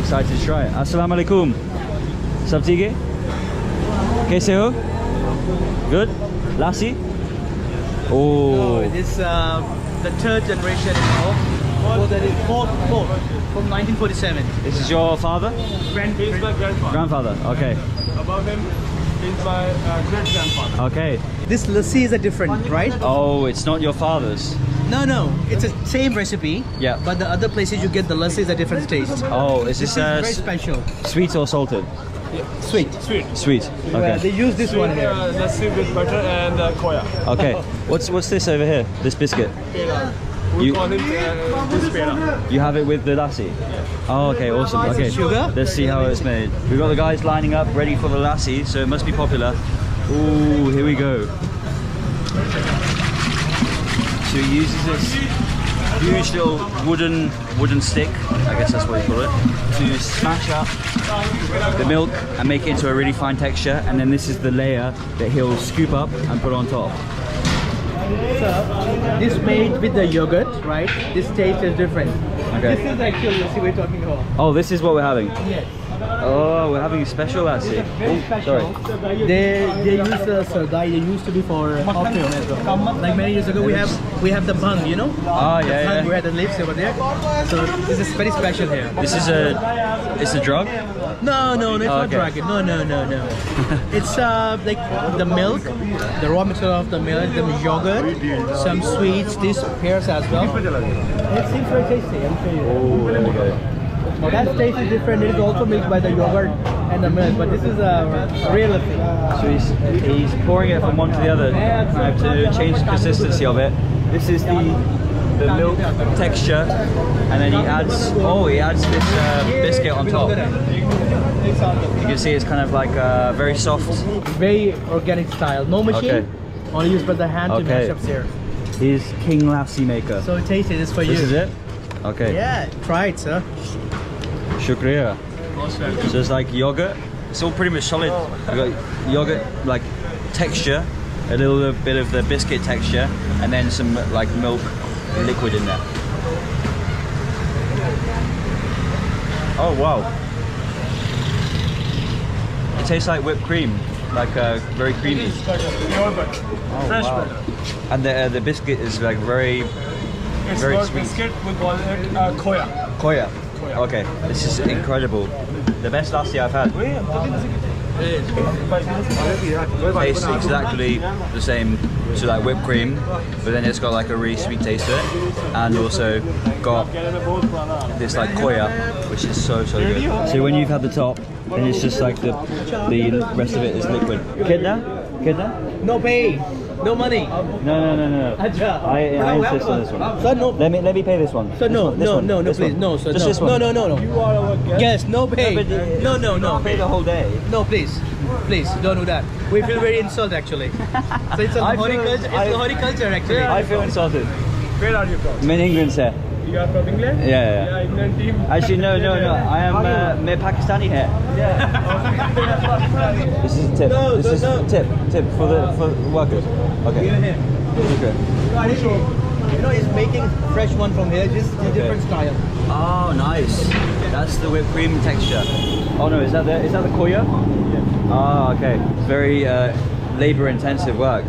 excited to try it. Assalamu alaikum. Sab theek hai? Kaise ho? Good? Lassi? Oh. No, this the third generation now. Fourth from 1947. This is your father? He's my grandfather. Grandfather, okay. Above him is my great-grandfather. Okay. This lassi is a different, right? Oh, it's not your father's. No, it's the same recipe. Yeah. But the other places you get the lassi is a different taste. Oh, is this Very special. sweet or salted? Sweet. Sweet. Well, they Okay. use this one here. Lassi with butter and koya. Okay. What's this over here? This biscuit? Peda. We You- call it this peda. You have it with the lassi? Oh, okay, awesome. Okay. Sugar? Let's see how it's made. We've got the guys lining up ready for the lassi, so it must be popular. Ooh, here we go. So he uses this huge little wooden stick, I guess that's what you call it, to smash up the milk and make it into a really fine texture, and then this is the layer that he'll scoop up and put on top. So, this made with the yogurt, right? This taste is different. Okay. This is actually lassi we're talking about. Oh, this is what we're having. Yes. Oh, we're having a special lassi. Very Oh, special. sorry. They use the sardai. They used to be for cocktail as well. Like many years ago, we have the bung, you know? Ah, The yeah, bung yeah. where the lips over there. So this is very special here. This is it's a drug? No, it's not okay. dragon. No. It's like the milk, the raw material of the milk, the yogurt, some sweets, these pears as well. It seems very tasty. I'm sure you. Oh, there we go. That taste is different. It is also mixed by the yogurt and the milk, but this is a real thing. So he's pouring it from one to the other to change the consistency of it. This is the milk texture, and then he adds this biscuit on top. You can see it's kind of like very soft. Very organic style. No machine. Okay. Only used by the hand to Okay. mash up here. He's King Lassi maker. So taste it. It's for you. This is it? Okay. Yeah, try it, sir. Shukriya. So it's like yogurt. It's all pretty much solid. You got yogurt like texture, a little bit of the biscuit texture, and then some like milk liquid in there. Oh wow! It tastes like whipped cream, like very creamy. Yogurt. Oh, Fresh wow. butter. And the biscuit is like very It's very not sweet. biscuit. We call it koya. Koya. Okay, this is incredible. The best lassi I've had. Tastes exactly the same to like whipped cream, but then it's got like a really sweet taste to it, and also got this like koya, which is so good. So when you've had the top, then it's just like the rest of it is liquid. Kidna? No pay. No money. No. Acha. I insist on this one. Sir, no. Let me pay this one. Sir, no, This one. This please, one. no, sir, Just no. this one. No. You are our guest. Yes, no pay. No. Pay the whole day. No, please, don't do that. We feel very insulted actually. So it's a I Lahore feel- culture. It's I- Lahore culture actually. I feel insulted. Where are you from? I'm in England, sir. You are from England? Yeah. Yeah, England team. Actually, no. I am Pakistani here. This is a tip. No, this is no. tip for the workers. Okay. Give him. Okay. You know, he's making fresh one from here. This is a different style. Oh, nice. That's the whipped cream texture. Oh no, is that the koya? Yeah. Oh, okay. It's very labor-intensive work.